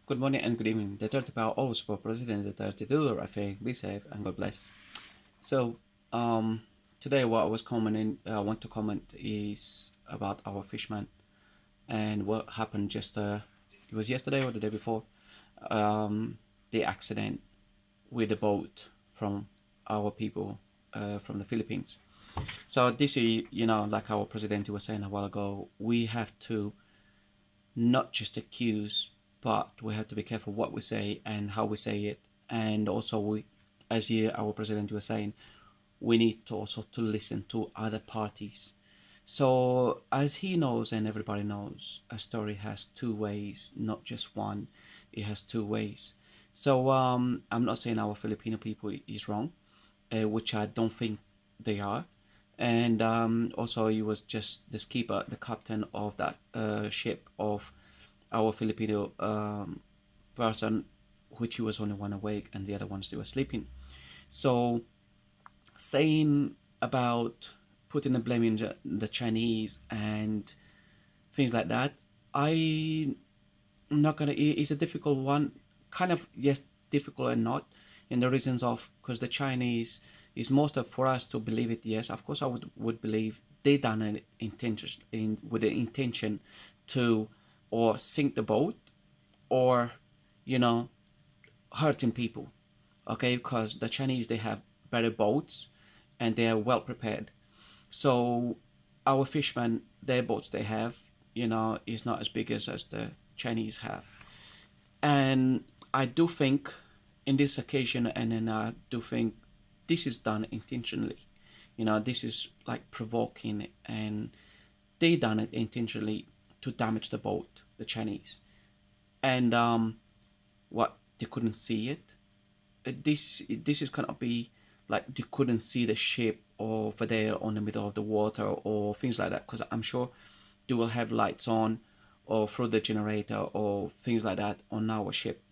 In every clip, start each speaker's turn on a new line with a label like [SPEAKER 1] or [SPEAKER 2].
[SPEAKER 1] Good morning and good evening. The 30 power always for President, the 30 do the right thing, be safe and God bless. So, um, today what I want to comment is about our fisherman and what happened it was yesterday or the day before, um, the accident with the boat from our people from the Philippines. So this is, like our president was saying a while ago, we have to not just accuse, but we have to be careful what we say and how we say it. And also, our president was saying, we need to also to listen to other parties. So as he knows and everybody knows, a story has two ways, not just one. It has two ways. So I'm not saying our Filipino people is wrong, which I don't think they are. And also, he was just the skipper, the captain of that ship of our Filipino person, which he was only one awake and the other ones they were sleeping. So saying about putting the blame in the Chinese and things like that, I'm not gonna. It's a difficult one. Kind of yes, difficult and not, in the reasons of because the Chinese is most of for us to believe it. Yes, of course I would believe they done it with the intention to or sink the boat or you know hurting people, okay, because the Chinese they have better boats and they are well prepared. So our fishermen, their boats they have, is not as big as the Chinese have. And I do think in this occasion, and then I do think this is done intentionally. This is like provoking, and they done it intentionally to damage the boat, the Chinese. And what they couldn't see it. This is gonna be like they couldn't see the ship over there on the middle of the water or things like that. Because I'm sure they will have lights on or through the generator or things like that on our ship.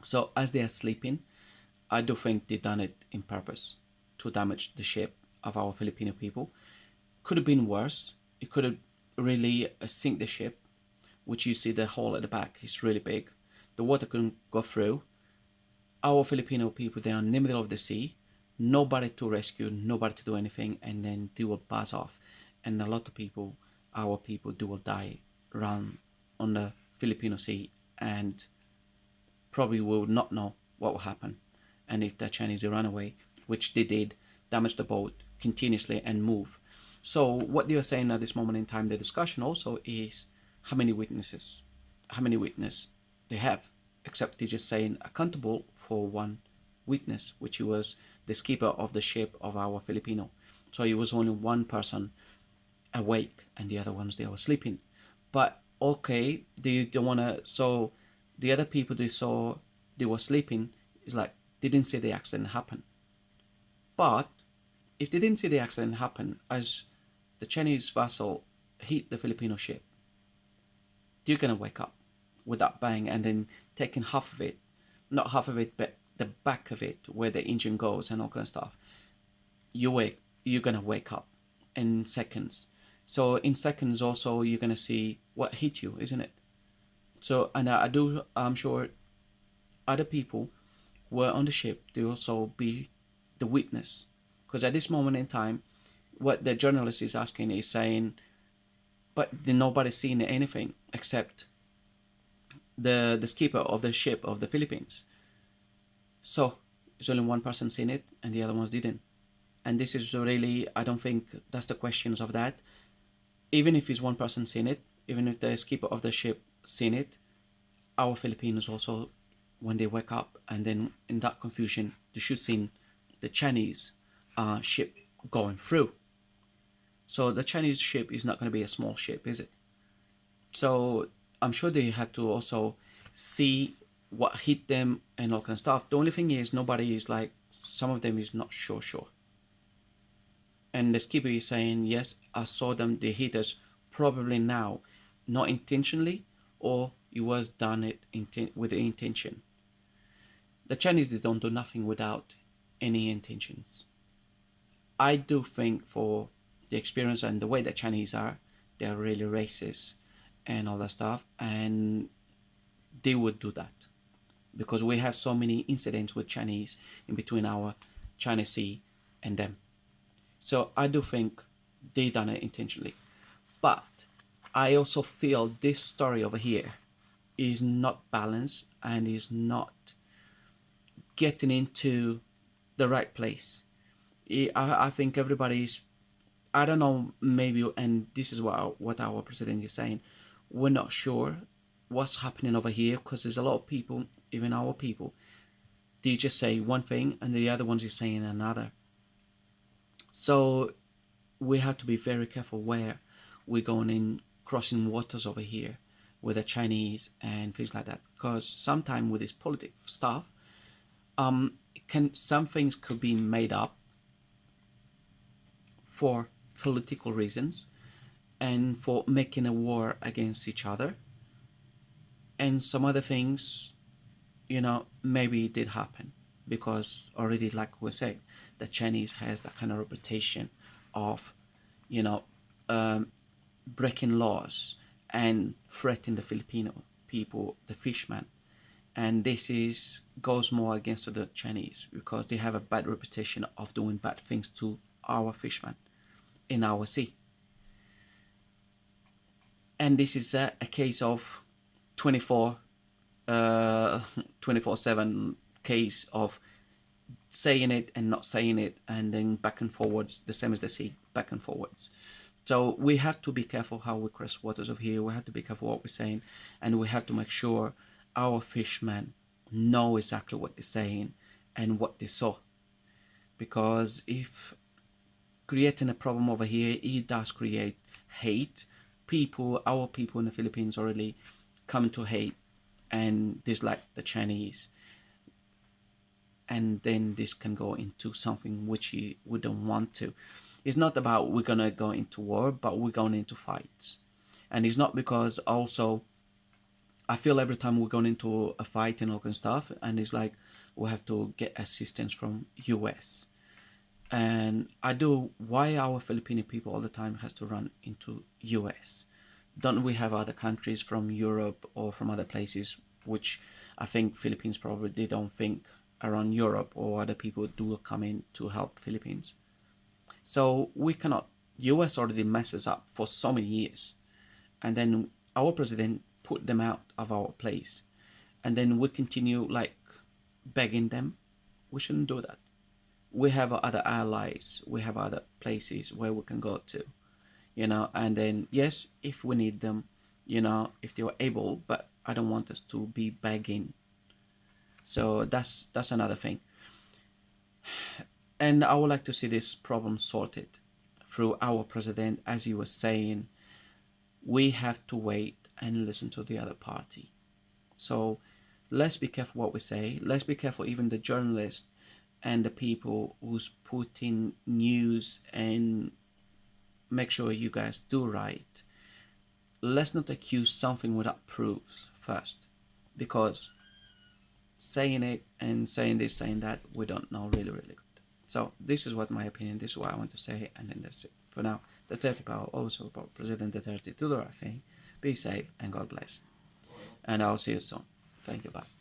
[SPEAKER 1] So as they are sleeping, I do think they done it in purpose to damage the ship of our Filipino people. Could have been worse. It could have really sink the ship, which you see the hole at the back is really big. The water couldn't go through. Our Filipino people, they are in the middle of the sea, nobody to rescue, nobody to do anything, and then they will pass off. And a lot of people, our people, they will die around on the Filipino Sea and probably will not know what will happen. And if the Chinese run away, which they did, damage the boat continuously and move. So what they are saying at this moment in time, the discussion also is how many witnesses, how many witnesses they have, except they're just saying accountable for one witness, which was the skipper of the ship of our Filipino. So it was only one person awake and the other ones they were sleeping. But okay, they don't wanna. So the other people they saw they were sleeping is like they didn't see the accident happen. But if they didn't see the accident happen as the Chinese vessel hit the Filipino ship, you're gonna wake up with that bang and then taking half of it, not half of it, but the back of it where the engine goes and all kind of stuff. You're gonna wake up in seconds. So in seconds also you're gonna see what hit you, isn't it? So and I'm sure other people were on the ship. They also be the witness because at this moment in time, what the journalist is asking is saying, but nobody's seen anything except the skipper of the ship of the Philippines. So it's only one person seen it and the other ones didn't. And this is really, I don't think that's the questions of that. Even if it's one person seen it, even if the skipper of the ship seen it, our Filipinos also, when they wake up and then in that confusion, they should see the Chinese ship going through. So the Chinese ship is not going to be a small ship, is it? So I'm sure they have to also see what hit them and all kind of stuff. The only thing is nobody is like some of them is not sure. And the skipper is saying, yes, I saw them, they hit us probably now, not intentionally, or it was done with the intention. The Chinese they don't do nothing without any intentions. I do think for the experience and the way the Chinese are, they're really racist and all that stuff. And they would do that, because we have so many incidents with Chinese in between our China Sea and them. So I do think they done it intentionally. But I also feel this story over here is not balanced and is not getting into the right place. I think everybody's, I don't know, maybe, and this is what our president is saying, we're not sure what's happening over here, because there's a lot of people, even our people, they just say one thing and the other ones is saying another. So we have to be very careful where we're going in, crossing waters over here with the Chinese and things like that, because sometimes with this political stuff, can some things could be made up for political reasons and for making a war against each other, and some other things, maybe it did happen because already, like we said, the Chinese has that kind of reputation of, you know, um, breaking laws and threatening the Filipino people, the fishermen. And this is goes more against the Chinese because they have a bad reputation of doing bad things to our fishermen in our sea. And this is a case of 24 uh 24/7 case of saying it and not saying it, and then back and forwards, the same as the sea, back and forwards. So we have to be careful how we cross waters of here. We have to be careful what we're saying, and we have to make sure our fishermen know exactly what they're saying and what they saw. Because if creating a problem over here, it does create hate. Our people in the Philippines already come to hate and dislike the Chinese, and then this can go into something which we don't want to. It's not about we're gonna go into war, but we're going into fights. And it's not because also I feel every time we're going into a fight and all kind of stuff, and it's like we have to get assistance from US. And I do, why our Filipino people all the time has to run into US? Don't we have other countries from Europe or from other places, which I think Philippines probably they don't think around Europe or other people do come in to help Philippines. So we cannot. US already messes up for so many years, and then our president put them out of our place, and then we continue like begging them. We shouldn't do that. We have other allies. We have other places where we can go to, and then yes, if we need them, if they were able, but I don't want us to be begging. So that's another thing. And I would like to see this problem sorted through our president. As he was saying, we have to wait and listen to the other party. So let's be careful what we say. Let's be careful, even the journalists and the people who's putting news, and make sure you guys do right. Let's not accuse something without proofs first, because saying it and saying this, saying that, we don't know really, really good. So this is what my opinion, this is what I want to say, and then that's it. For now, the 30 power also about President Duterte to the right thing. Be safe and God bless. And I'll see you soon. Thank you. Bye.